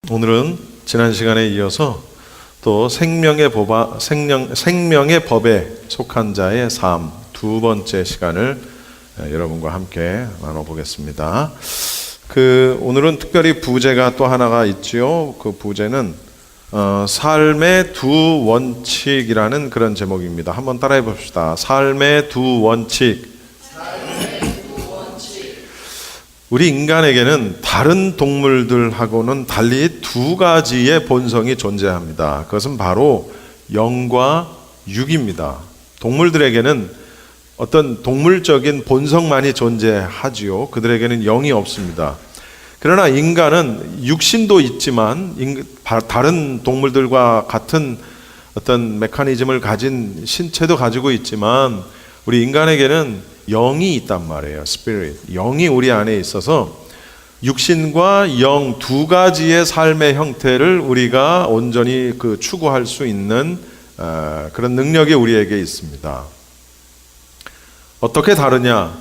오늘은 지난 시간에 이어서 또 생명의 법에 속한 자의 삶 두 번째 시간을 여러분과 함께 나눠보겠습니다. 오늘은 특별히 부제가 또 하나가 있지요. 그 부제는 삶의 두 원칙이라는 그런 제목입니다. 한번 따라해 봅시다. 삶의 두 원칙. 우리 인간에게는 다른 동물들하고는 달리 두 가지의 본성이 존재합니다. 그것은 바로 영과 육입니다. 동물들에게는 어떤 동물적인 본성만이 존재하지요. 그들에게는 영이 없습니다. 그러나 인간은 육신도 있지만 다른 동물들과 같은 어떤 메커니즘을 가진 신체도 가지고 있지만 우리 인간에게는 영이 있단 말이에요. Spirit. 영이 우리 안에 있어서 육신과 영 두 가지의 삶의 형태를 우리가 온전히 추구할 수 있는 그런 능력이 우리에게 있습니다. 어떻게 다르냐?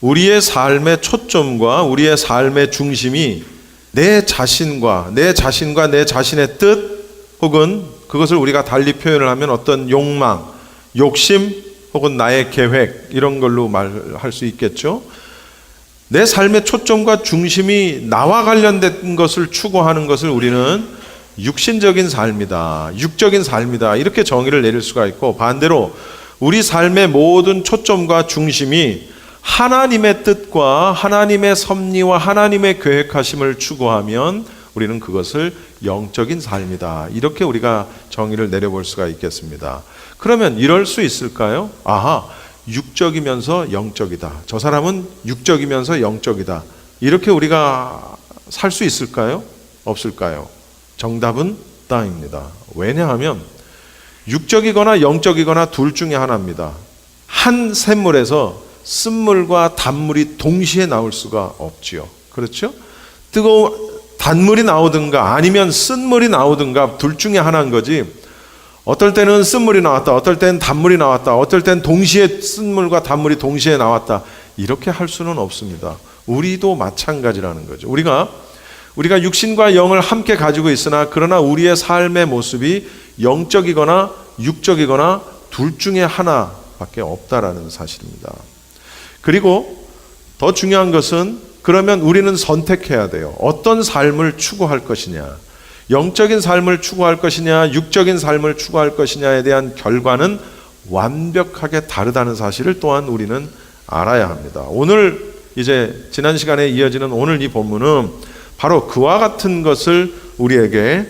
우리의 삶의 초점과 우리의 삶의 중심이 내 자신과 내 자신의 뜻 혹은 그것을 우리가 달리 표현을 하면 어떤 욕망, 욕심 혹은 나의 계획 이런 걸로 말할 수 있겠죠. 내 삶의 초점과 중심이 나와 관련된 것을 추구하는 것을 우리는 육신적인 삶이다, 육적인 삶이다 이렇게 정의를 내릴 수가 있고, 반대로 우리 삶의 모든 초점과 중심이 하나님의 뜻과 하나님의 섭리와 하나님의 계획하심을 추구하면 우리는 그것을 영적인 삶이다 이렇게 우리가 정의를 내려볼 수가 있겠습니다. 그러면 이럴 수 있을까요? 아하, 육적이면서 영적이다. 저 사람은 육적이면서 영적이다. 이렇게 우리가 살 수 있을까요? 없을까요? 정답은 땅입니다. 왜냐하면 육적이거나 영적이거나 둘 중에 하나입니다. 한 샘물에서 쓴물과 단물이 동시에 나올 수가 없지요. 그렇죠? 단물이 나오든가 아니면 쓴물이 나오든가 둘 중에 하나인 거지, 어떨 때는 쓴물이 나왔다, 어떨 때는 단물이 나왔다, 어떨 때는 동시에 쓴물과 단물이 동시에 나왔다 이렇게 할 수는 없습니다. 우리도 마찬가지라는 거죠. 우리가 육신과 영을 함께 가지고 있으나 그러나 우리의 삶의 모습이 영적이거나 육적이거나 둘 중에 하나밖에 없다라는 사실입니다. 그리고 더 중요한 것은, 그러면 우리는 선택해야 돼요. 어떤 삶을 추구할 것이냐, 영적인 삶을 추구할 것이냐, 육적인 삶을 추구할 것이냐에 대한 결과는 완벽하게 다르다는 사실을 또한 우리는 알아야 합니다. 오늘 이제 지난 시간에 이어지는 오늘 이 본문은 바로 그와 같은 것을 우리에게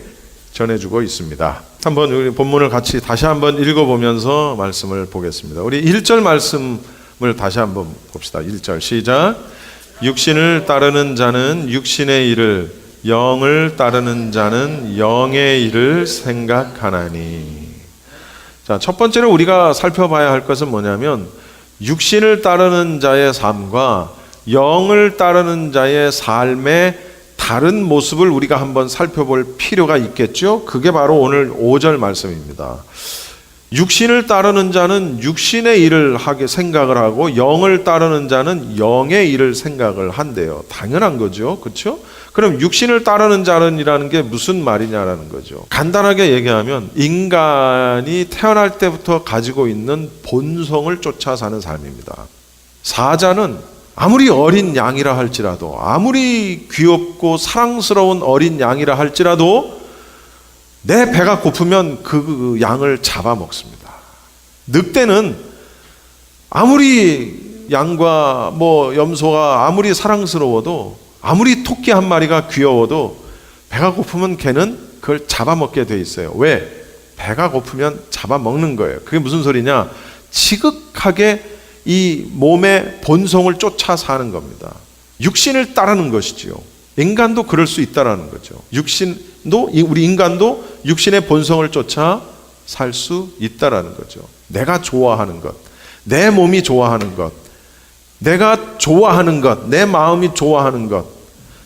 전해주고 있습니다. 한번 우리 본문을 같이 다시 한번 읽어보면서 말씀을 보겠습니다. 우리 1절 말씀을 다시 한번 봅시다. 1절 시작. 육신을 따르는 자는 육신의 일을, 영을 따르는 자는 영의 일을 생각하나니. 자, 첫 번째로 우리가 살펴봐야 할 것은 뭐냐면, 육신을 따르는 자의 삶과 영을 따르는 자의 삶의 다른 모습을 우리가 한번 살펴볼 필요가 있겠죠. 그게 바로 오늘 5절 말씀입니다. 육신을 따르는 자는 육신의 일을 하게 생각을 하고 영을 따르는 자는 영의 일을 생각을 한대요. 당연한 거죠. 그렇죠? 그럼 육신을 따르는 자는이라는 게 무슨 말이냐라는 거죠. 간단하게 얘기하면 인간이 태어날 때부터 가지고 있는 본성을 쫓아 사는 삶입니다. 사자는 아무리 어린 양이라 할지라도, 아무리 귀엽고 사랑스러운 어린 양이라 할지라도 내 배가 고프면 그 양을 잡아먹습니다. 늑대는 아무리 양과 염소가 아무리 사랑스러워도, 아무리 토끼 한 마리가 귀여워도 배가 고프면 걔는 그걸 잡아먹게 돼 있어요. 왜? 배가 고프면 잡아먹는 거예요. 그게 무슨 소리냐? 지극하게 이 몸의 본성을 쫓아 사는 겁니다. 육신을 따르는 것이지요. 인간도 그럴 수 있다라는 거죠. 우리 인간도 육신의 본성을 쫓아 살 수 있다라는 거죠. 내가 좋아하는 것, 내 몸이 좋아하는 것, 내가 좋아하는 것, 내 마음이 좋아하는 것,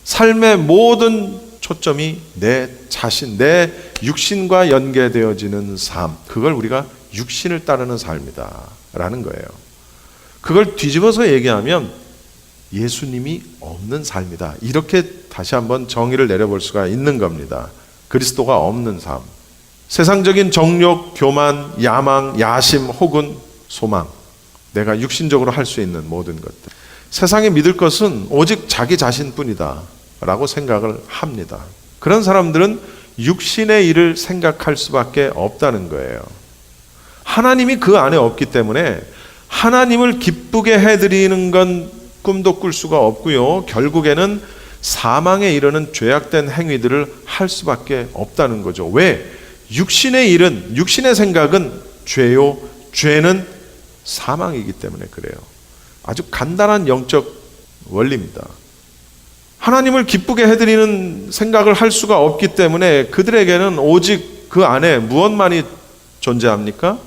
삶의 모든 초점이 내 자신, 내 육신과 연계되어지는 삶, 그걸 우리가 육신을 따르는 삶이다 라는 거예요. 그걸 뒤집어서 얘기하면 예수님이 없는 삶이다, 이렇게 다시 한번 정의를 내려볼 수가 있는 겁니다. 그리스도가 없는 삶. 세상적인 정욕, 교만, 야망, 야심 혹은 소망. 내가 육신적으로 할 수 있는 모든 것들. 세상이 믿을 것은 오직 자기 자신뿐이다 라고 생각을 합니다. 그런 사람들은 육신의 일을 생각할 수밖에 없다는 거예요. 하나님이 그 안에 없기 때문에 하나님을 기쁘게 해드리는 건 꿈도 꿀 수가 없고요. 결국에는 사망에 이르는 죄악된 행위들을 할 수밖에 없다는 거죠. 왜? 육신의 일은, 육신의 생각은 죄요. 죄는 사망이기 때문에 그래요. 아주 간단한 영적 원리입니다. 하나님을 기쁘게 해드리는 생각을 할 수가 없기 때문에 그들에게는 오직 그 안에 무엇만이 존재합니까?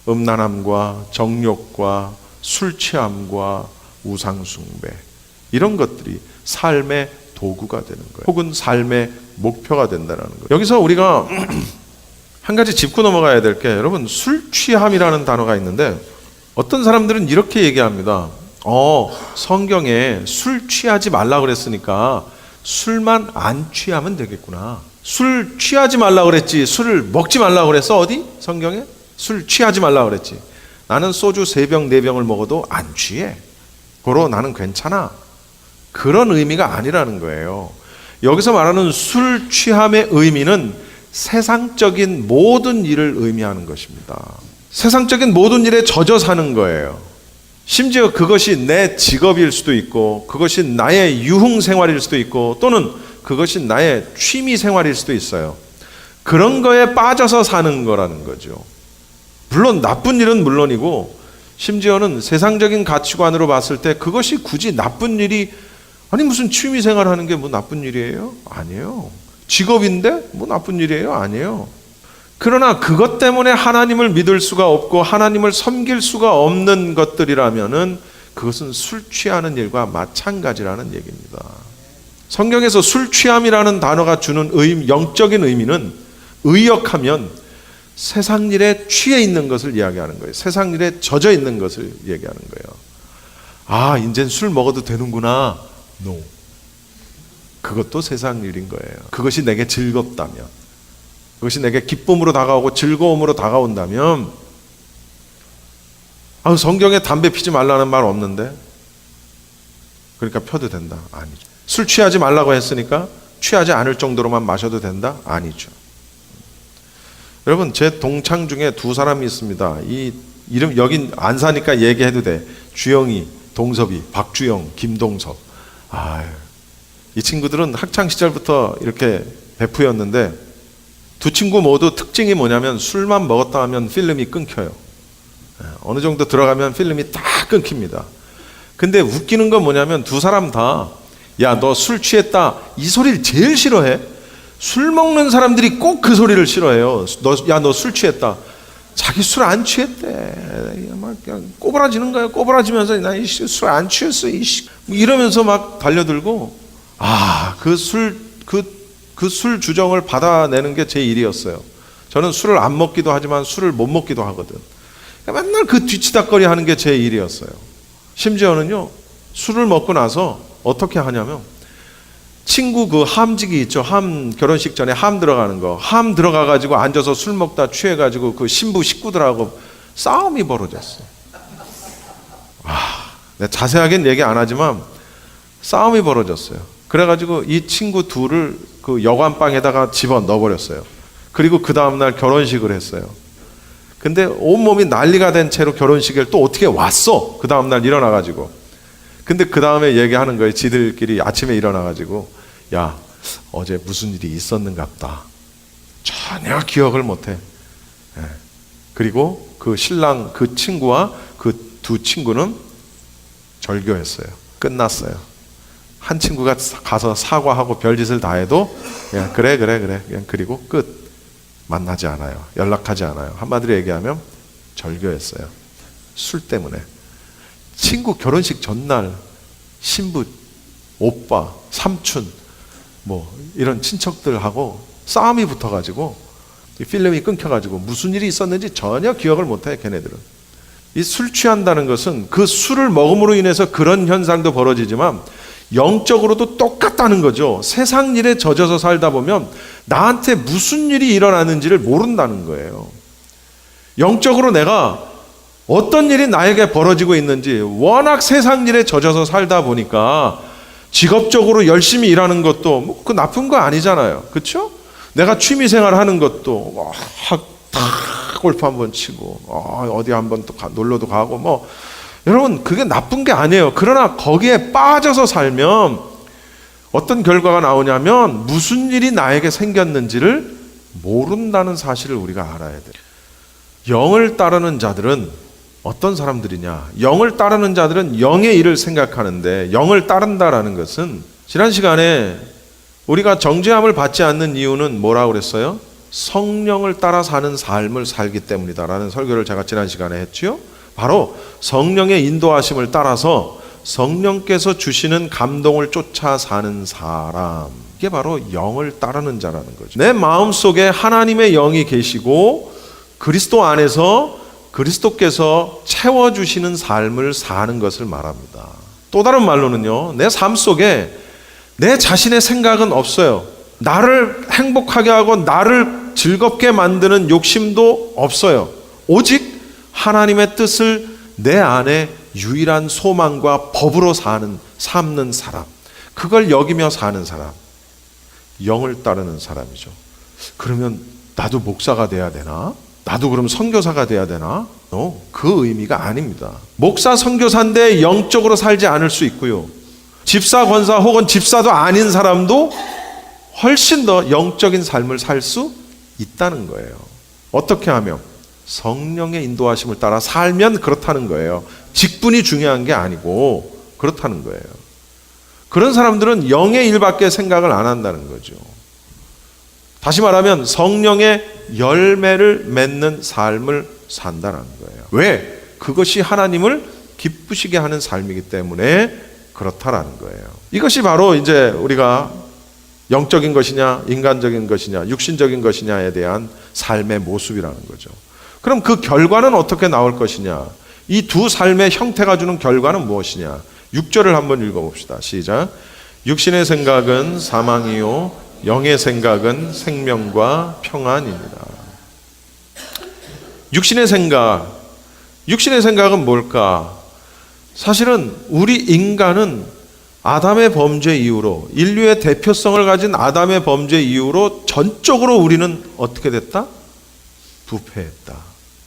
음란함과 정욕과 술 취함과 우상숭배, 이런 것들이 삶의 도구가 되는 거예요. 혹은 삶의 목표가 된다는 거예요. 여기서 우리가 한 가지 짚고 넘어가야 될 게, 여러분, 술 취함이라는 단어가 있는데 어떤 사람들은 이렇게 얘기합니다. 성경에 술 취하지 말라 그랬으니까 술만 안 취하면 되겠구나. 술 취하지 말라 그랬지 술을 먹지 말라 그랬어? 어디? 성경에? 술 취하지 말라 그랬지. 나는 소주 3병 4병을 먹어도 안 취해. 고로 나는 괜찮아. 그런 의미가 아니라는 거예요. 여기서 말하는 술 취함의 의미는 세상적인 모든 일을 의미하는 것입니다. 세상적인 모든 일에 젖어 사는 거예요. 심지어 그것이 내 직업일 수도 있고, 그것이 나의 유흥 생활일 수도 있고, 또는 그것이 나의 취미 생활일 수도 있어요. 그런 거에 빠져서 사는 거라는 거죠. 물론 나쁜 일은 물론이고, 심지어는 세상적인 가치관으로 봤을 때 그것이 굳이 나쁜 일이, 아니 무슨 취미 생활하는 게 뭐 나쁜 일이에요? 아니에요. 직업인데 뭐 나쁜 일이에요? 아니에요. 그러나 그것 때문에 하나님을 믿을 수가 없고 하나님을 섬길 수가 없는 것들이라면은 그것은 술 취하는 일과 마찬가지라는 얘기입니다. 성경에서 술 취함이라는 단어가 주는 영적인 의미는, 의역하면 세상 일에 취해 있는 것을 이야기하는 거예요. 세상 일에 젖어 있는 것을 얘기하는 거예요. 아, 이젠 술 먹어도 되는구나. No. 그것도 세상 일인 거예요. 그것이 내게 즐겁다면, 그것이 내게 기쁨으로 다가오고 즐거움으로 다가온다면, 성경에 담배 피지 말라는 말 없는데 그러니까 펴도 된다? 아니죠. 술 취하지 말라고 했으니까 취하지 않을 정도로만 마셔도 된다? 아니죠. 여러분, 제 동창 중에 2사람이 있습니다. 이 이름 여긴 안 사니까 얘기해도 돼. 주영이, 동섭이, 박주영, 김동섭. 이 친구들은 학창 시절부터 이렇게 베프였는데, 2 친구 모두 특징이 뭐냐면 술만 먹었다 하면 필름이 끊겨요. 어느 정도 들어가면 필름이 다 끊깁니다. 근데 웃기는 건 뭐냐면 2사람 다, 야, 너 술 취했다, 이 소리를 제일 싫어해. 술 먹는 사람들이 꼭 그 소리를 싫어해요. 야, 너 술 취했다. 자기 술 안 취했대. 막 그냥 꼬부라지는 거예요. 꼬부라지면서 나 술 안 취했어. 이러면서 막 달려들고, 그 술 주정을 받아내는 게 제 일이었어요. 저는 술을 안 먹기도 하지만 술을 못 먹기도 하거든. 맨날 그 뒤치다거리 하는 게 제 일이었어요. 심지어는요, 술을 먹고 나서 어떻게 하냐면, 친구 그 함지기 있죠. 결혼식 전에 함 들어가는 거. 함 들어가가지고 앉아서 술 먹다 취해가지고 그 신부 식구들하고 싸움이 벌어졌어요. 내가 자세하게는 얘기 안 하지만 싸움이 벌어졌어요. 그래가지고 이 친구 둘을 그 여관방에다가 집어 넣어버렸어요. 그리고 그 다음날 결혼식을 했어요. 근데 온몸이 난리가 된 채로 결혼식을 또 어떻게 왔어. 그 다음날 일어나가지고. 근데 그 다음에 얘기하는 거예요. 지들끼리 아침에 일어나가지고, 야, 어제 무슨 일이 있었는갑다. 전혀 기억을 못해. 그리고 그 신랑 그 친구와 그 2 친구는 절교했어요. 끝났어요. 한 친구가 가서 사과하고 별짓을 다 해도 그냥 그래 그냥 그리고 끝. 만나지 않아요. 연락하지 않아요. 한마디로 얘기하면 절교했어요. 술 때문에. 친구 결혼식 전날 신부, 오빠, 삼촌 뭐 이런 친척들하고 싸움이 붙어가지고 필름이 끊겨가지고 무슨 일이 있었는지 전혀 기억을 못해. 걔네들은. 이 술 취한다는 것은 그 술을 먹음으로 인해서 그런 현상도 벌어지지만, 영적으로도 똑같다는 거죠. 세상 일에 젖어서 살다 보면 나한테 무슨 일이 일어나는지를 모른다는 거예요. 영적으로 내가 어떤 일이 나에게 벌어지고 있는지 워낙 세상 일에 젖어서 살다 보니까 직업적으로 열심히 일하는 것도 뭐 그 나쁜 거 아니잖아요. 그렇죠? 내가 취미생활 하는 것도 다 골프 한번 치고 어디 한번 또 놀러도 가고 뭐 여러분 그게 나쁜 게 아니에요. 그러나 거기에 빠져서 살면 어떤 결과가 나오냐면 무슨 일이 나에게 생겼는지를 모른다는 사실을 우리가 알아야 돼요. 영을 따르는 자들은 어떤 사람들이냐? 영을 따르는 자들은 영의 일을 생각하는데 영을 따른다라는 것은 지난 시간에 우리가 정죄함을 받지 않는 이유는 뭐라고 그랬어요? 성령을 따라 사는 삶을 살기 때문이다라는 설교를 제가 지난 시간에 했지요. 바로 성령의 인도하심을 따라서 성령께서 주시는 감동을 쫓아 사는 사람, 이게 바로 영을 따르는 자라는 거죠. 내 마음속에 하나님의 영이 계시고 그리스도 안에서 그리스도께서 채워주시는 삶을 사는 것을 말합니다. 또 다른 말로는요, 내 삶 속에 내 자신의 생각은 없어요. 나를 행복하게 하고 나를 즐겁게 만드는 욕심도 없어요. 오직 하나님의 뜻을 내 안에 유일한 소망과 법으로 삼는 사람, 그걸 여기며 사는 사람, 영을 따르는 사람이죠. 그러면 나도 목사가 돼야 되나? 나도 그럼 선교사가 돼야 되나? 그 의미가 아닙니다. 목사, 선교사인데 영적으로 살지 않을 수 있고요. 집사, 권사 혹은 집사도 아닌 사람도 훨씬 더 영적인 삶을 살 수 있다는 거예요. 어떻게 하면? 성령의 인도하심을 따라 살면 그렇다는 거예요. 직분이 중요한 게 아니고 그렇다는 거예요. 그런 사람들은 영의 일밖에 생각을 안 한다는 거죠. 다시 말하면 성령의 열매를 맺는 삶을 산다는 거예요. 왜? 그것이 하나님을 기쁘시게 하는 삶이기 때문에 그렇다라는 거예요. 이것이 바로 이제 우리가 영적인 것이냐, 인간적인 것이냐, 육신적인 것이냐에 대한 삶의 모습이라는 거죠. 그럼 그 결과는 어떻게 나올 것이냐? 이 두 삶의 형태가 주는 결과는 무엇이냐? 6절을 한번 읽어봅시다. 시작. 육신의 생각은 사망이요 영의 생각은 생명과 평안입니다. 육신의 생각은 뭘까? 사실은 우리 인간은 아담의 범죄 이후로, 인류의 대표성을 가진 아담의 범죄 이후로 전적으로 우리는 어떻게 됐다? 부패했다.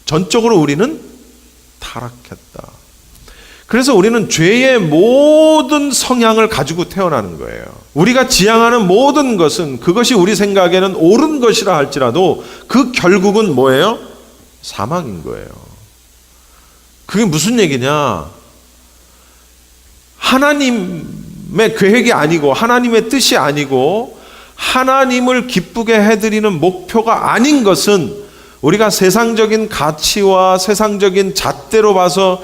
전적으로 우리는 타락했다. 그래서 우리는 죄의 모든 성향을 가지고 태어나는 거예요. 우리가 지향하는 모든 것은 그것이 우리 생각에는 옳은 것이라 할지라도 그 결국은 뭐예요? 사망인 거예요. 그게 무슨 얘기냐? 하나님의 계획이 아니고 하나님의 뜻이 아니고 하나님을 기쁘게 해드리는 목표가 아닌 것은 우리가 세상적인 가치와 세상적인 잣대로 봐서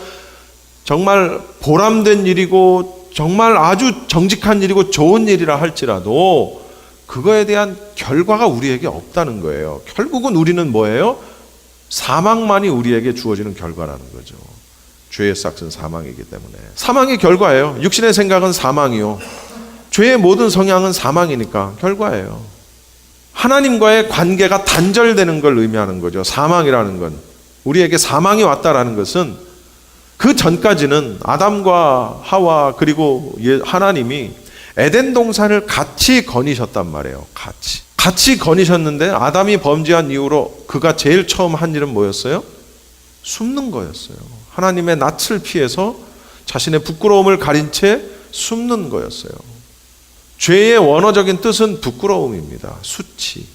정말 보람된 일이고 정말 아주 정직한 일이고 좋은 일이라 할지라도 그거에 대한 결과가 우리에게 없다는 거예요. 결국은 우리는 뭐예요? 사망만이 우리에게 주어지는 결과라는 거죠. 죄의 싹은 사망이기 때문에. 사망이 결과예요. 육신의 생각은 사망이요. 죄의 모든 성향은 사망이니까 결과예요. 하나님과의 관계가 단절되는 걸 의미하는 거죠. 사망이라는 건. 우리에게 사망이 왔다라는 것은 그 전까지는 아담과 하와 그리고 하나님이 에덴 동산을 같이 거니셨단 말이에요. 같이 거니셨는데 아담이 범죄한 이후로 그가 제일 처음 한 일은 뭐였어요? 숨는 거였어요. 하나님의 낯을 피해서 자신의 부끄러움을 가린 채 숨는 거였어요. 죄의 원어적인 뜻은 부끄러움입니다. 수치.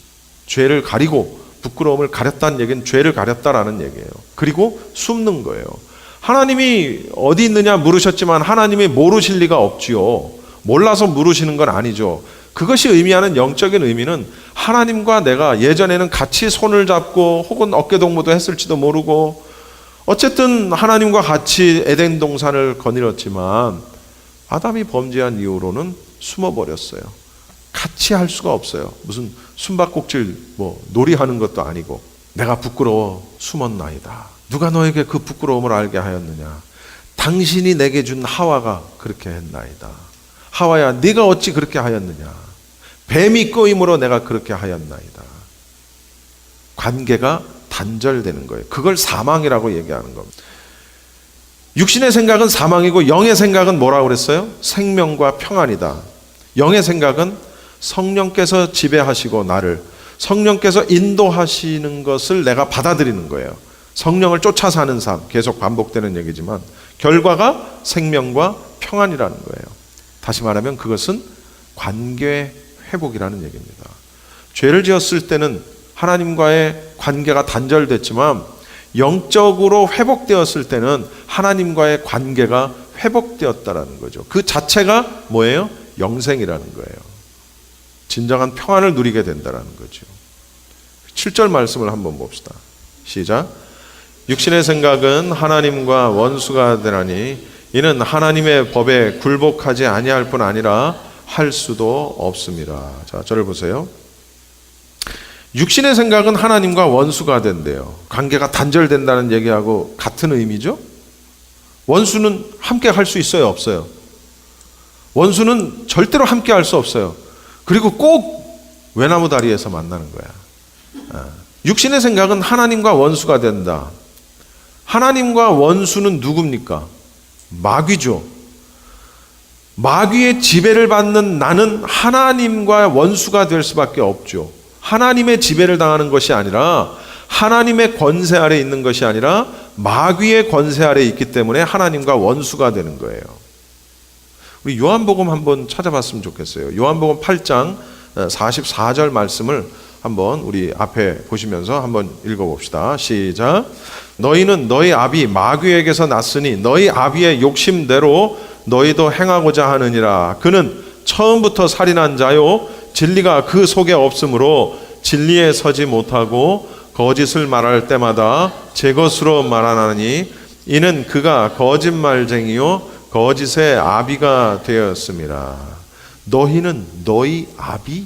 죄를 가리고 부끄러움을 가렸다는 얘기는 죄를 가렸다라는 얘기예요. 그리고 숨는 거예요. 하나님이 어디 있느냐 물으셨지만 하나님이 모르실 리가 없지요. 몰라서 물으시는 건 아니죠. 그것이 의미하는 영적인 의미는 하나님과 내가 예전에는 같이 손을 잡고 혹은 어깨동무도 했을지도 모르고 어쨌든 하나님과 같이 에덴 동산을 거닐었지만 아담이 범죄한 이후로는 숨어버렸어요. 같이 할 수가 없어요. 무슨 숨바꼭질 놀이하는 것도 아니고 내가 부끄러워 숨었나이다. 누가 너에게 그 부끄러움을 알게 하였느냐? 당신이 내게 준 하와가 그렇게 했나이다. 하와야 네가 어찌 그렇게 하였느냐. 뱀이 꼬임으로 내가 그렇게 하였나이다. 관계가 단절되는 거예요. 그걸 사망이라고 얘기하는 겁니다. 육신의 생각은 사망이고 영의 생각은 뭐라고 그랬어요? 생명과 평안이다. 영의 생각은 성령께서 지배하시고 나를 성령께서 인도하시는 것을 내가 받아들이는 거예요. 성령을 쫓아 사는 삶, 계속 반복되는 얘기지만 결과가 생명과 평안이라는 거예요. 다시 말하면 그것은 관계 회복이라는 얘기입니다. 죄를 지었을 때는 하나님과의 관계가 단절됐지만 영적으로 회복되었을 때는 하나님과의 관계가 회복되었다라는 거죠. 그 자체가 뭐예요? 영생이라는 거예요. 진정한 평안을 누리게 된다는 거죠. 7절 말씀을 한번 봅시다. 시작. 육신의 생각은 하나님과 원수가 되나니 이는 하나님의 법에 굴복하지 아니할 뿐 아니라 할 수도 없습니다. 자, 저를 보세요. 육신의 생각은 하나님과 원수가 된대요. 관계가 단절된다는 얘기하고 같은 의미죠? 원수는 함께 할 수 있어요, 없어요? 원수는 절대로 함께 할 수 없어요. 그리고 꼭 외나무 다리에서 만나는 거야. 육신의 생각은 하나님과 원수가 된다. 하나님과 원수는 누굽니까? 마귀죠. 마귀의 지배를 받는 나는 하나님과 원수가 될 수밖에 없죠. 하나님의 지배를 당하는 것이 아니라 하나님의 권세 아래 있는 것이 아니라 마귀의 권세 아래 있기 때문에 하나님과 원수가 되는 거예요. 우리 요한복음 한번 찾아봤으면 좋겠어요. 요한복음 8장 44절 말씀을 한번 우리 앞에 보시면서 한번 읽어봅시다. 시작. 너희는 너희 아비 마귀에게서 났으니 너희 아비의 욕심대로 너희도 행하고자 하느니라. 그는 처음부터 살인한 자요 진리가 그 속에 없으므로 진리에 서지 못하고 거짓을 말할 때마다 제 것으로 말하나니 이는 그가 거짓말쟁이요 거짓의 아비가 되었습니다. 너희는 너희 아비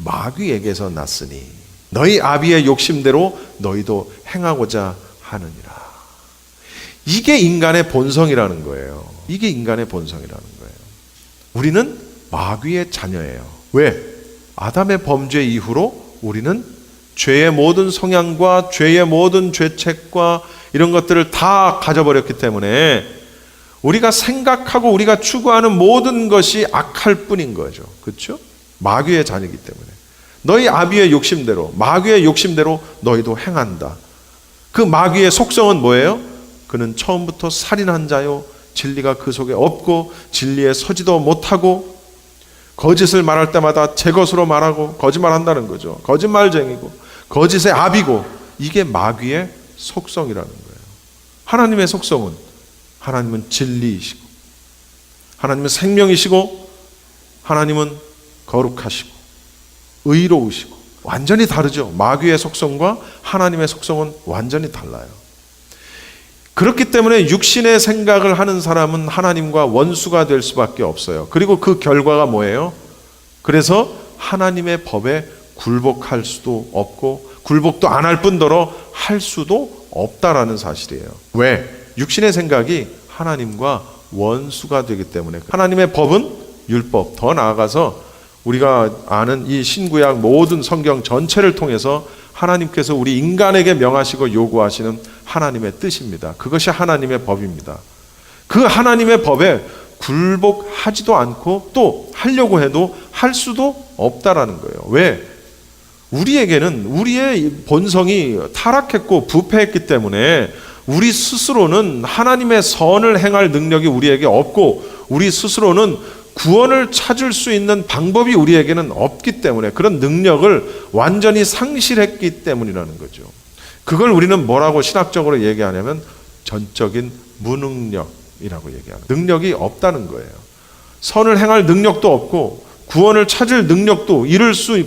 마귀에게서 났으니 너희 아비의 욕심대로 너희도 행하고자 하느니라. 이게 인간의 본성이라는 거예요. 이게 인간의 본성이라는 거예요. 우리는 마귀의 자녀예요. 왜? 아담의 범죄 이후로 우리는 죄의 모든 성향과 죄의 모든 죄책과 이런 것들을 다 가져버렸기 때문에 우리가 생각하고 우리가 추구하는 모든 것이 악할 뿐인 거죠. 그렇죠? 마귀의 자녀이기 때문에 너희 아비의 욕심대로 마귀의 욕심대로 너희도 행한다. 그 마귀의 속성은 뭐예요? 그는 처음부터 살인한 자요 진리가 그 속에 없고 진리에 서지도 못하고 거짓을 말할 때마다 제 것으로 말하고 거짓말한다는 거죠. 거짓말쟁이고 거짓의 아비고 이게 마귀의 속성이라는 거예요. 하나님의 속성은 하나님은 진리이시고 하나님은 생명이시고 하나님은 거룩하시고 의로우시고 완전히 다르죠. 마귀의 속성과 하나님의 속성은 완전히 달라요. 그렇기 때문에 육신의 생각을 하는 사람은 하나님과 원수가 될 수밖에 없어요. 그리고 그 결과가 뭐예요? 그래서 하나님의 법에 굴복할 수도 없고 굴복도 안 할 뿐더러 할 수도 없다라는 사실이에요. 왜? 육신의 생각이 하나님과 원수가 되기 때문에. 하나님의 법은 율법, 더 나아가서 우리가 아는 이 신구약 모든 성경 전체를 통해서 하나님께서 우리 인간에게 명하시고 요구하시는 하나님의 뜻입니다. 그것이 하나님의 법입니다. 그 하나님의 법에 굴복하지도 않고 또 하려고 해도 할 수도 없다라는 거예요. 왜? 우리에게는 우리의 본성이 타락했고 부패했기 때문에 우리 스스로는 하나님의 선을 행할 능력이 우리에게 없고 우리 스스로는 구원을 찾을 수 있는 방법이 우리에게는 없기 때문에 그런 능력을 완전히 상실했기 때문이라는 거죠. 그걸 우리는 뭐라고 신학적으로 얘기하냐면 전적인 무능력이라고 얘기하는 능력이 없다는 거예요. 선을 행할 능력도 없고 구원을 찾을 능력도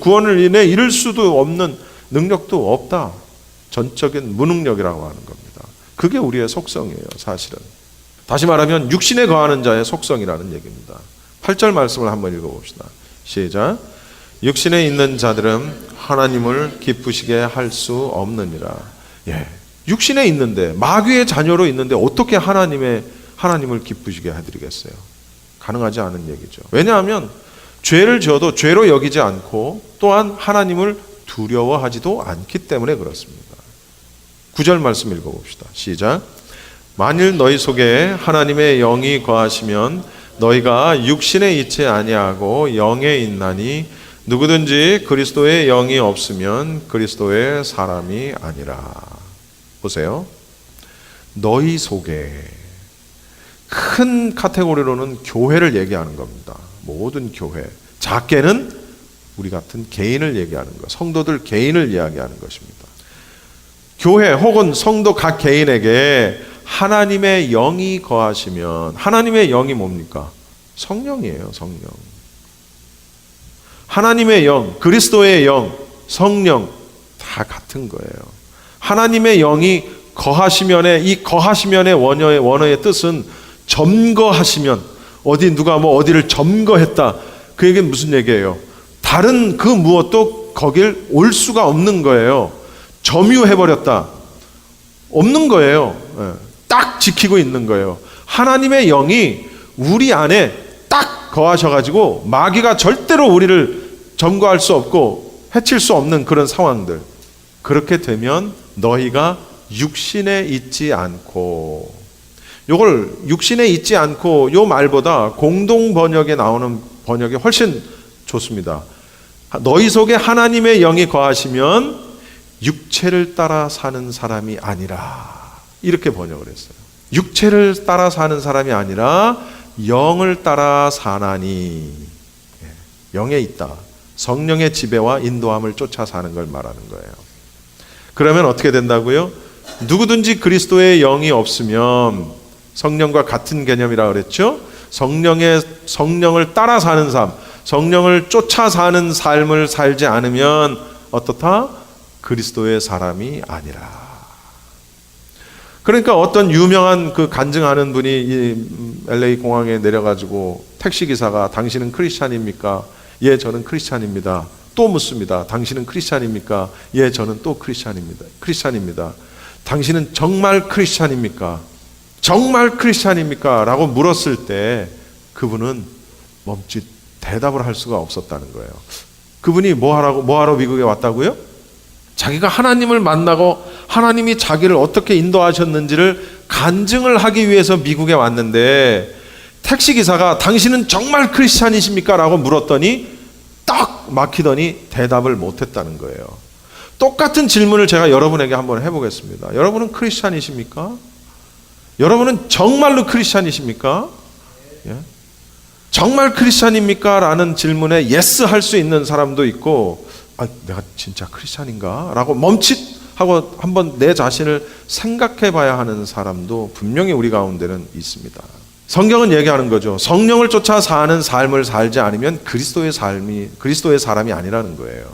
구원을 인해 이룰 수도 없는 능력도 없다. 전적인 무능력이라고 하는 겁니다. 그게 우리의 속성이에요, 사실은. 다시 말하면 육신에 거하는 자의 속성이라는 얘기입니다. 8절 말씀을 한번 읽어봅시다. 시작. 육신에 있는 자들은 하나님을 기쁘시게 할 수 없느니라. 예, 육신에 있는데 마귀의 자녀로 있는데 어떻게 하나님을 기쁘시게 해드리겠어요? 가능하지 않은 얘기죠. 왜냐하면 죄를 지어도 죄로 여기지 않고 또한 하나님을 두려워하지도 않기 때문에 그렇습니다. 9절 말씀 읽어봅시다. 시작. 만일 너희 속에 하나님의 영이 거하시면 너희가 육신에 있지 아니하고 영에 있나니 누구든지 그리스도의 영이 없으면 그리스도의 사람이 아니라. 보세요. 너희 속에, 큰 카테고리로는 교회를 얘기하는 겁니다. 모든 교회. 작게는 우리 같은 개인을 얘기하는 것, 성도들 개인을 이야기하는 것입니다. 교회 혹은 성도 각 개인에게 하나님의 영이 거하시면, 하나님의 영이 뭡니까? 성령이에요. 성령. 하나님의 영, 그리스도의 영, 성령 다 같은 거예요. 하나님의 영이 거하시면의, 이 거하시면의 원어의 뜻은 점거하시면, 어디 누가 뭐 어디를 점거했다, 그 얘기는 무슨 얘기예요? 다른 그 무엇도 거길 올 수가 없는 거예요. 점유해버렸다, 없는 거예요. 딱 지키고 있는 거예요. 하나님의 영이 우리 안에 딱 거하셔가지고 마귀가 절대로 우리를 점거할 수 없고 해칠 수 없는 그런 상황들. 그렇게 되면 너희가 육신에 있지 않고, 요걸 육신에 있지 않고 요 말보다 공동 번역에 나오는 번역이 훨씬 좋습니다. 너희 속에 하나님의 영이 거하시면 육체를 따라 사는 사람이 아니라, 이렇게 번역을 했어요. 육체를 따라 사는 사람이 아니라 영을 따라 사나니. 영에 있다. 성령의 지배와 인도함을 쫓아 사는 걸 말하는 거예요. 그러면 어떻게 된다고요? 누구든지 그리스도의 영이 없으면, 성령과 같은 개념이라 그랬죠? 성령을 따라 사는 삶, 성령을 쫓아 사는 삶을 살지 않으면 어떻다? 그리스도의 사람이 아니라. 그러니까 어떤 유명한 그 간증하는 분이 이 LA 공항에 내려가지고 택시기사가 당신은 크리스찬입니까? 예, 저는 크리스찬입니다. 또 묻습니다. 당신은 크리스찬입니까? 예, 저는 또 크리스찬입니다. 당신은 정말 크리스찬입니까? 정말 크리스찬입니까? 라고 물었을 때 그분은 멈칫 대답을 할 수가 없었다는 거예요. 그분이 뭐하러 미국에 왔다고요? 자기가 하나님을 만나고 하나님이 자기를 어떻게 인도하셨는지를 간증을 하기 위해서 미국에 왔는데, 택시기사가 당신은 정말 크리스찬이십니까? 라고 물었더니 딱 막히더니 대답을 못했다는 거예요. 똑같은 질문을 제가 여러분에게 한번 해보겠습니다. 여러분은 크리스찬이십니까? 여러분은 정말로 크리스찬이십니까? 예? 정말 크리스찬입니까? 라는 질문에 예스 할 수 있는 사람도 있고, 내가 진짜 크리스찬인가? 라고 멈칫하고 한번 내 자신을 생각해 봐야 하는 사람도 분명히 우리 가운데는 있습니다. 성경은 얘기하는 거죠. 성령을 쫓아 사는 삶을 살지 않으면 그리스도의 사람이 아니라는 거예요.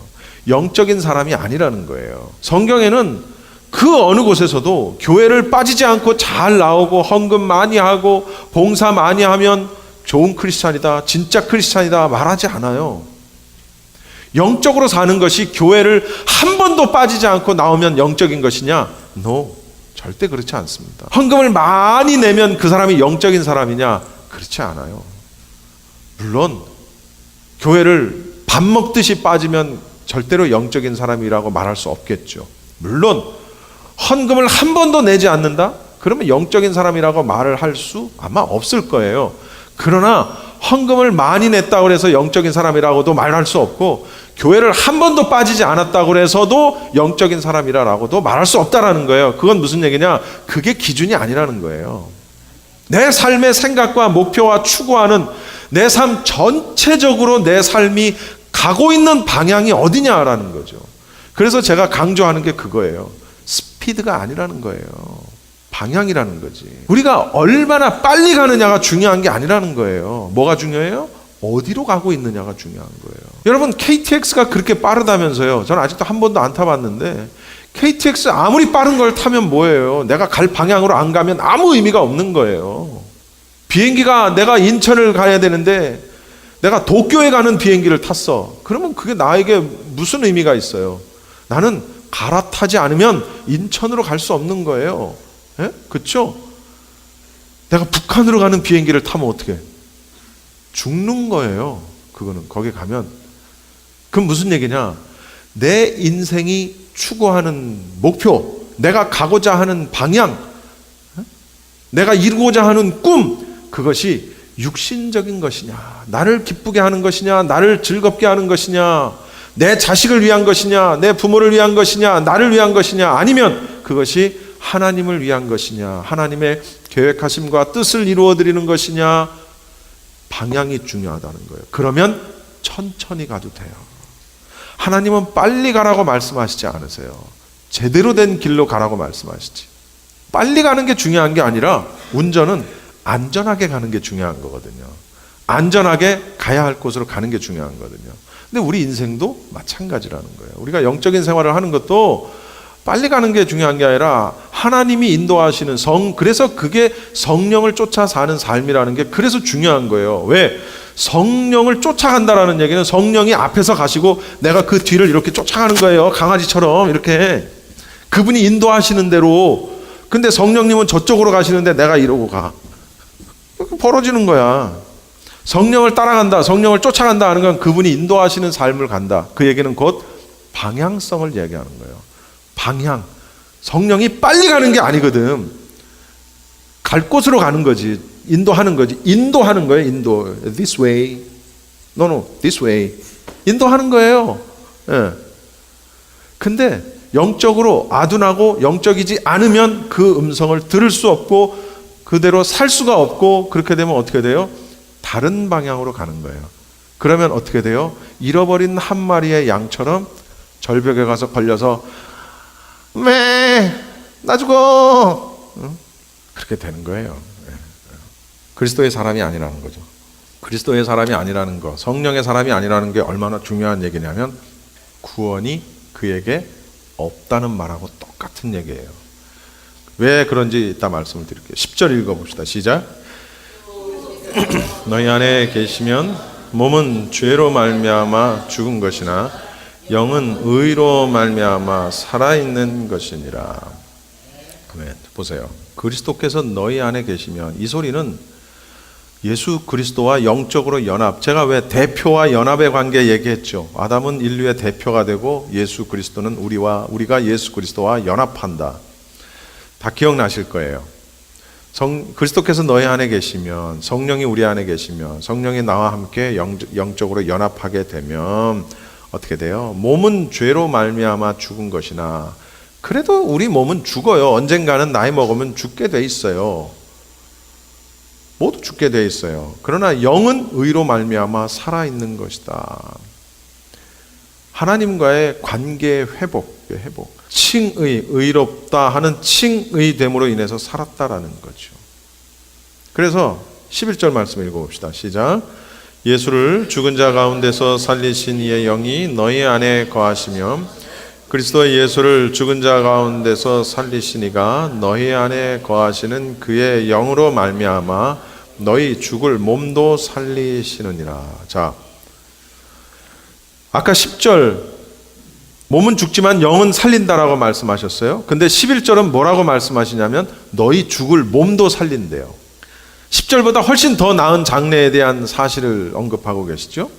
영적인 사람이 아니라는 거예요. 성경에는 그 어느 곳에서도 교회를 빠지지 않고 잘 나오고 헌금 많이 하고 봉사 많이 하면 좋은 크리스찬이다, 진짜 크리스찬이다 말하지 않아요. 영적으로 사는 것이 교회를 한 번도 빠지지 않고 나오면 영적인 것이냐? No, 절대 그렇지 않습니다. 헌금을 많이 내면 그 사람이 영적인 사람이냐? 그렇지 않아요. 물론 교회를 밥 먹듯이 빠지면 절대로 영적인 사람이라고 말할 수 없겠죠. 물론 헌금을 한 번도 내지 않는다? 그러면 영적인 사람이라고 말을 할 수 아마 없을 거예요. 그러나 헌금을 많이 냈다고 해서 영적인 사람이라고도 말할 수 없고, 교회를 한 번도 빠지지 않았다고 해서도 영적인 사람이라고도 말할 수 없다라는 거예요. 그건 무슨 얘기냐? 그게 기준이 아니라는 거예요. 내 삶의 생각과 목표와 추구하는 내 삶 전체적으로 내 삶이 가고 있는 방향이 어디냐라는 거죠. 그래서 제가 강조하는 게 그거예요. 스피드가 아니라는 거예요. 방향이라는 거지. 우리가 얼마나 빨리 가느냐가 중요한 게 아니라는 거예요. 뭐가 중요해요? 어디로 가고 있느냐가 중요한 거예요. 여러분, KTX가 그렇게 빠르다면서요. 저는 아직도 한 번도 안 타봤는데 KTX 아무리 빠른 걸 타면 뭐예요? 내가 갈 방향으로 안 가면 아무 의미가 없는 거예요. 비행기가 내가 인천을 가야 되는데 내가 도쿄에 가는 비행기를 탔어. 그러면 그게 나에게 무슨 의미가 있어요? 나는 갈아타지 않으면 인천으로 갈 수 없는 거예요. 예? 그렇죠? 내가 북한으로 가는 비행기를 타면 어떻게? 죽는 거예요. 그거는 거기 가면. 그럼 무슨 얘기냐? 내 인생이 추구하는 목표, 내가 가고자 하는 방향, 내가 이루고자 하는 꿈, 그것이 육신적인 것이냐, 나를 기쁘게 하는 것이냐, 나를 즐겁게 하는 것이냐, 내 자식을 위한 것이냐, 내 부모를 위한 것이냐, 나를 위한 것이냐, 아니면 그것이 하나님을 위한 것이냐, 하나님의 계획하심과 뜻을 이루어드리는 것이냐, 방향이 중요하다는 거예요. 그러면 천천히 가도 돼요. 하나님은 빨리 가라고 말씀하시지 않으세요. 제대로 된 길로 가라고 말씀하시지. 빨리 가는 게 중요한 게 아니라 운전은 안전하게 가는 게 중요한 거거든요. 안전하게 가야 할 곳으로 가는 게 중요한 거거든요. 근데 우리 인생도 마찬가지라는 거예요. 우리가 영적인 생활을 하는 것도 빨리 가는 게 중요한 게 아니라 하나님이 인도하시는 그래서 그게 성령을 쫓아 사는 삶이라는 게 그래서 중요한 거예요. 왜? 성령을 쫓아간다라는 얘기는 성령이 앞에서 가시고 내가 그 뒤를 이렇게 쫓아가는 거예요. 강아지처럼 이렇게. 그분이 인도하시는 대로. 근데 성령님은 저쪽으로 가시는데 내가 이러고 가. 벌어지는 거야. 성령을 따라간다, 성령을 쫓아간다 하는 건 그분이 인도하시는 삶을 간다. 그 얘기는 곧 방향성을 얘기하는 거예요. 방향. 성령이 빨리 가는 게 아니거든. 갈 곳으로 가는 거지. 인도하는 거지. 인도하는 거예요. 인도. This way. No, this way. 인도하는 거예요. 예. 근데 영적으로 아둔하고 영적이지 않으면 그 음성을 들을 수 없고 그대로 살 수가 없고 그렇게 되면 어떻게 돼요? 다른 방향으로 가는 거예요. 그러면 어떻게 돼요? 잃어버린 한 마리의 양처럼 절벽에 가서 걸려서 나 죽어. 그렇게 되는 거예요. 그리스도의 사람이 아니라는 거죠. 그리스도의 사람이 아니라는 거, 성령의 사람이 아니라는 게 얼마나 중요한 얘기냐면 구원이 그에게 없다는 말하고 똑같은 얘기예요. 왜 그런지 이따 말씀을 드릴게요. 10절 읽어봅시다. 시작. 너희 안에 계시면 몸은 죄로 말미암아 죽은 것이나 영은 의로 말미암아 살아있는 것이니라. 아멘. 보세요. 그리스도께서 너희 안에 계시면, 이 소리는 예수 그리스도와 영적으로 연합. 제가 왜 대표와 연합의 관계 얘기했죠. 아담은 인류의 대표가 되고 예수 그리스도는 우리가 예수 그리스도와 연합한다. 다 기억나실 거예요. 그리스도께서 너희 안에 계시면, 성령이 우리 안에 계시면, 성령이 나와 함께 영적으로 연합하게 되면 어떻게 돼요? 몸은 죄로 말미암아 죽은 것이나, 그래도 우리 몸은 죽어요. 언젠가는 나이 먹으면 죽게 돼 있어요. 모두 죽게 돼 있어요. 그러나 영은 의로 말미암아 살아있는 것이다. 하나님과의 관계의 회복. 칭의, 의롭다 하는 칭의됨으로 인해서 살았다라는 거죠. 그래서 11절 말씀 읽어봅시다. 시작. 예수를 죽은 자 가운데서 살리신 이의 영이 너희 안에 거하시며 그리스도의 예수를 죽은 자 가운데서 살리신 이가 너희 안에 거하시는 그의 영으로 말미암아 너희 죽을 몸도 살리시느니라. 자, 아까 10절 몸은 죽지만 영은 살린다라고 말씀하셨어요. 근데 11절은 뭐라고 말씀하시냐면 너희 죽을 몸도 살린대요. 10절보다 훨씬 더 나은 장래에 대한 사실을 언급하고 계시죠.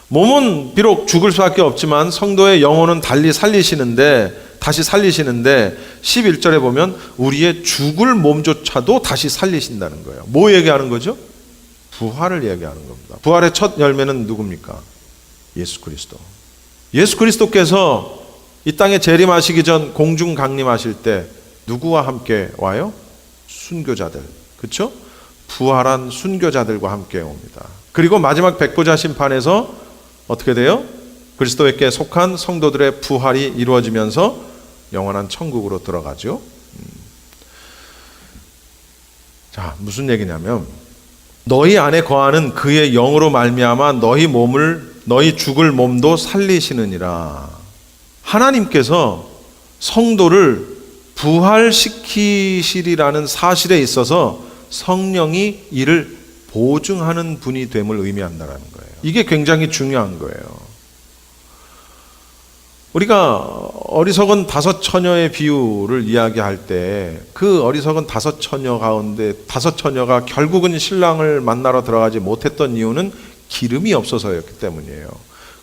몸은 비록 죽을 수밖에 없지만 성도의 영혼은 다시 살리시는데 11절에 보면 우리의 죽을 몸조차도 다시 살리신다는 거예요. 뭐 얘기하는 거죠? 부활을 얘기하는 겁니다. 부활의 첫 열매는 누굽니까? 예수 그리스도. 예수 그리스도께서 이 땅에 재림하시기 전 공중 강림하실 때 누구와 함께 와요? 순교자들. 그렇죠? 부활한 순교자들과 함께 옵니다. 그리고 마지막 백보자 심판에서 어떻게 돼요? 그리스도에게 속한 성도들의 부활이 이루어지면서 영원한 천국으로 들어가죠. 자, 무슨 얘기냐면 너희 안에 거하는 그의 영으로 말미암아 너희 죽을 몸도 살리시느니라. 하나님께서 성도를 부활시키시리라는 사실에 있어서 성령이 이를 보증하는 분이 됨을 의미한다는 거예요. 이게 굉장히 중요한 거예요. 우리가 어리석은 5 처녀의 비유를 이야기할 때 그 어리석은 5 처녀 가운데 5 처녀가 결국은 신랑을 만나러 들어가지 못했던 이유는 기름이 없어서였기 때문이에요.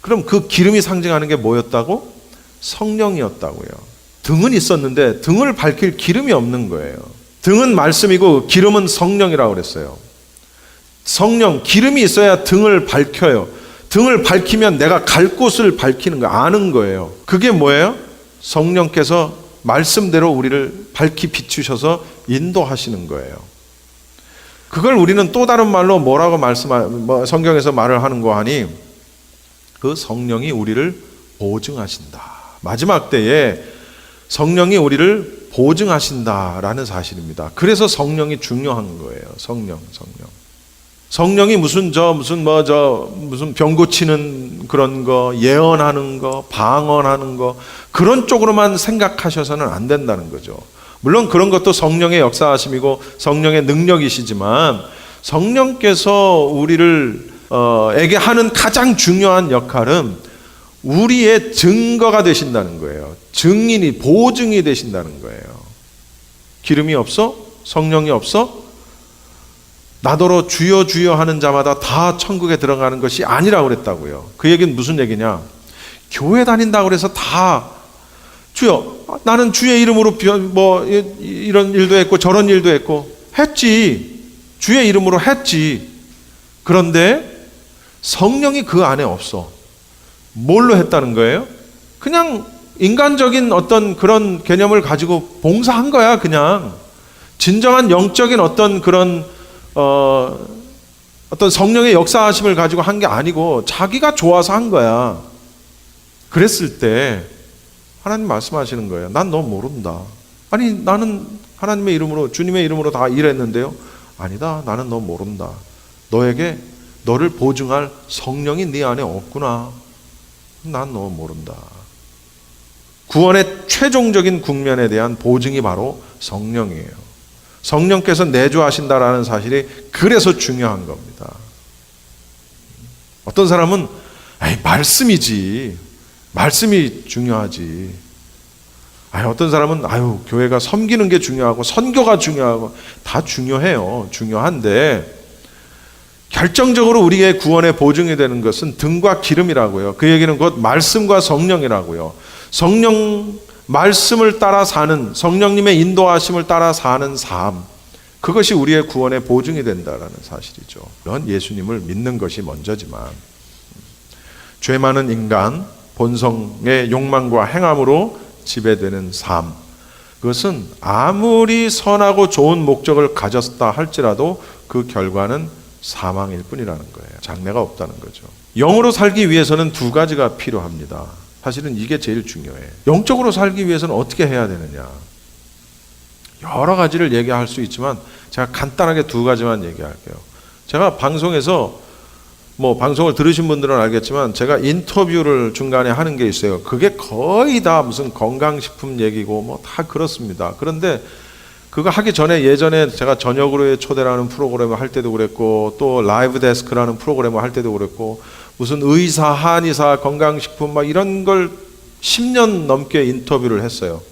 그럼 그 기름이 상징하는 게 뭐였다고? 성령이었다고요. 등은 있었는데 등을 밝힐 기름이 없는 거예요. 등은 말씀이고 기름은 성령이라고 그랬어요. 성령, 기름이 있어야 등을 밝혀요. 등을 밝히면 내가 갈 곳을 밝히는 거예요. 아는 거예요. 그게 뭐예요? 성령께서 말씀대로 우리를 밝히 비추셔서 인도하시는 거예요. 그걸 우리는 또 다른 말로 뭐라고 성경에서 말을 하는 거 하니 그 성령이 우리를 보증하신다. 마지막 때에 성령이 우리를 보증하신다라는 사실입니다. 그래서 성령이 중요한 거예요. 성령이 무슨 병 고치는 그런 거, 예언하는 거, 방언하는 거 그런 쪽으로만 생각하셔서는 안 된다는 거죠. 물론 그런 것도 성령의 역사하심이고 성령의 능력이시지만 성령께서 우리를 에게 하는 가장 중요한 역할은 우리의 증거가 되신다는 거예요. 증인이, 보증이 되신다는 거예요. 기름이 없어? 성령이 없어? 나더러 주여 주여 하는 자마다 다 천국에 들어가는 것이 아니라고 그랬다고요. 그 얘기는 무슨 얘기냐? 교회 다닌다고 그래서 다 주여, 나는 주의 이름으로 이런 일도 했고 저런 일도 했고 했지. 주의 이름으로 했지. 그런데 성령이 그 안에 없어. 뭘로 했다는 거예요? 그냥 인간적인 어떤 그런 개념을 가지고 봉사한 거야. 그냥 진정한 영적인 어떤 그런 어떤 성령의 역사하심을 가지고 한 게 아니고 자기가 좋아서 한 거야. 그랬을 때 하나님 말씀하시는 거예요. 난 너 모른다. 아니 나는 하나님의 이름으로 주님의 이름으로 다 일했는데요. 아니다. 나는 너 모른다. 너에게 너를 보증할 성령이 네 안에 없구나. 난 너 모른다. 구원의 최종적인 국면에 대한 보증이 바로 성령이에요. 성령께서 내주하신다라는 사실이 그래서 중요한 겁니다. 어떤 사람은 말씀이지. 말씀이 중요하지. 어떤 사람은 교회가 섬기는 게 중요하고 선교가 중요하고 다 중요해요. 중요한데 결정적으로 우리의 구원의 보증이 되는 것은 등과 기름이라고요. 그 얘기는 곧 말씀과 성령이라고요. 성령 말씀을 따라 사는, 성령님의 인도하심을 따라 사는 삶, 그것이 우리의 구원의 보증이 된다라는 사실이죠. 물론 예수님을 믿는 것이 먼저지만 죄 많은 인간, 본성의 욕망과 행함으로 지배되는 삶, 그것은 아무리 선하고 좋은 목적을 가졌다 할지라도 그 결과는 사망일 뿐이라는 거예요. 장래가 없다는 거죠. 영으로 살기 위해서는 2가지가 필요합니다. 사실은 이게 제일 중요해. 영적으로 살기 위해서는 어떻게 해야 되느냐? 여러 가지를 얘기할 수 있지만 제가 간단하게 2가지만 얘기할게요. 제가 방송에서 방송을 들으신 분들은 알겠지만 제가 인터뷰를 중간에 하는 게 있어요. 그게 거의 다 무슨 건강식품 얘기고 다 그렇습니다. 그런데 그거 하기 전에 예전에 제가 저녁으로의 초대라는 프로그램을 할 때도 그랬고 또 라이브 데스크라는 프로그램을 할 때도 그랬고 무슨 의사, 한의사, 건강식품 이런 걸 10년 넘게 인터뷰를 했어요.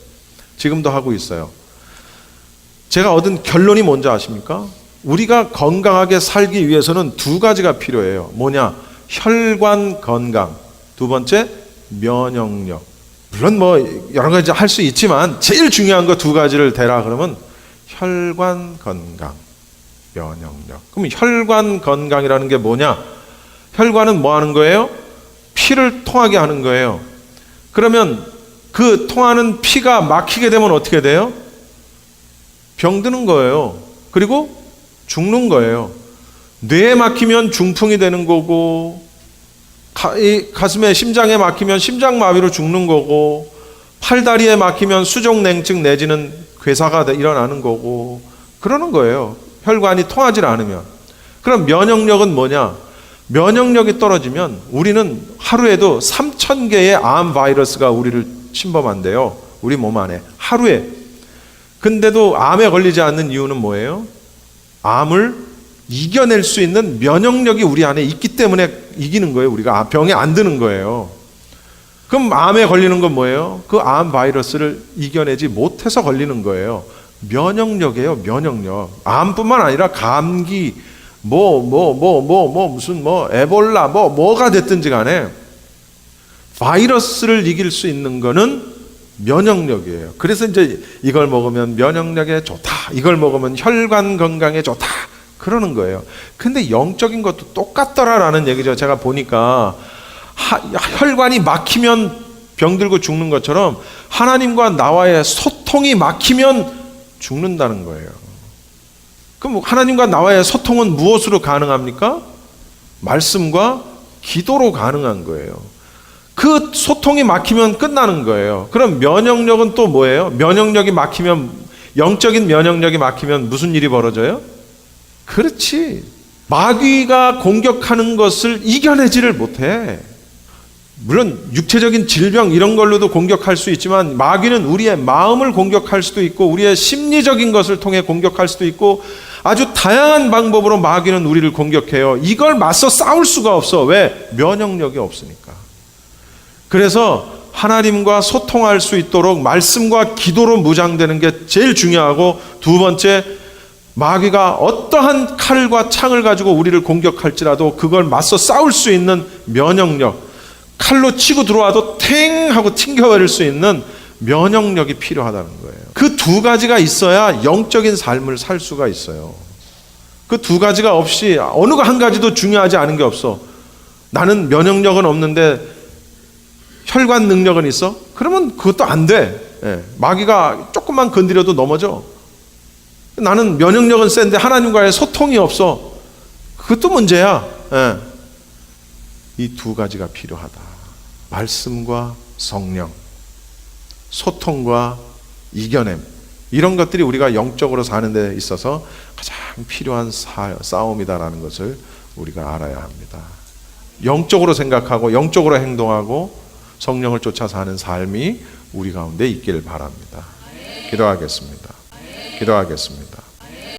지금도 하고 있어요. 제가 얻은 결론이 뭔지 아십니까? 우리가 건강하게 살기 위해서는 2가지가 필요해요. 뭐냐? 혈관 건강. 2번째, 면역력. 물론 여러 가지 할 수 있지만 제일 중요한 거 2가지를 대라 그러면 혈관 건강, 면역력. 그럼 혈관 건강이라는 게 뭐냐? 혈관은 뭐 하는 거예요? 피를 통하게 하는 거예요. 그러면 그 통하는 피가 막히게 되면 어떻게 돼요? 병드는 거예요. 그리고 죽는 거예요. 뇌에 막히면 중풍이 되는 거고 가슴에 심장에 막히면 심장마비로 죽는 거고 팔다리에 막히면 수족냉증 내지는 괴사가 일어나는 거고 그러는 거예요. 혈관이 통하지 않으면. 그럼 면역력은 뭐냐? 면역력이 떨어지면 우리는 하루에도 3,000개의 암 바이러스가 우리를 침범한대요. 우리 몸 안에 하루에. 근데도 암에 걸리지 않는 이유는 뭐예요? 암을 이겨낼 수 있는 면역력이 우리 안에 있기 때문에 이기는 거예요. 우리가 병에 안 드는 거예요. 그럼 암에 걸리는 건 뭐예요? 그 암 바이러스를 이겨내지 못해서 걸리는 거예요. 면역력이에요, 면역력. 암뿐만 아니라 감기, 무슨 에볼라, 뭐가 됐든지 간에 바이러스를 이길 수 있는 거는 면역력이에요. 그래서 이제 이걸 먹으면 면역력에 좋다. 이걸 먹으면 혈관 건강에 좋다. 그러는 거예요. 근데 영적인 것도 똑같더라라는 얘기죠. 제가 보니까 혈관이 막히면 병들고 죽는 것처럼 하나님과 나와의 소통이 막히면 죽는다는 거예요. 그럼 하나님과 나와의 소통은 무엇으로 가능합니까? 말씀과 기도로 가능한 거예요. 그 소통이 막히면 끝나는 거예요. 그럼 면역력은 또 뭐예요? 면역력이 막히면, 영적인 면역력이 막히면 무슨 일이 벌어져요? 그렇지. 마귀가 공격하는 것을 이겨내지를 못해. 물론 육체적인 질병 이런 걸로도 공격할 수 있지만 마귀는 우리의 마음을 공격할 수도 있고 우리의 심리적인 것을 통해 공격할 수도 있고 아주 다양한 방법으로 마귀는 우리를 공격해요. 이걸 맞서 싸울 수가 없어. 왜? 면역력이 없으니까. 그래서 하나님과 소통할 수 있도록 말씀과 기도로 무장되는 게 제일 중요하고, 두 번째, 마귀가 어떠한 칼과 창을 가지고 우리를 공격할지라도 그걸 맞서 싸울 수 있는 면역력, 칼로 치고 들어와도 탱 하고 튕겨버릴 수 있는 면역력이 필요하다는 거예요. 그 두 가지가 있어야 영적인 삶을 살 수가 있어요. 그 두 가지가 없이 어느 한 가지도 중요하지 않은 게 없어. 나는 면역력은 없는데 혈관 능력은 있어? 그러면 그것도 안 돼. 마귀가 조금만 건드려도 넘어져. 나는 면역력은 센데 하나님과의 소통이 없어. 그것도 문제야. 이 두 가지가 필요하다. 말씀과 성령, 소통과 이겨냄, 이런 것들이 우리가 영적으로 사는 데 있어서 가장 필요한 싸움이다라는 것을 우리가 알아야 합니다. 영적으로 생각하고 영적으로 행동하고 성령을 쫓아 사는 삶이 우리 가운데 있기를 바랍니다. 기도하겠습니다. 기도하겠습니다.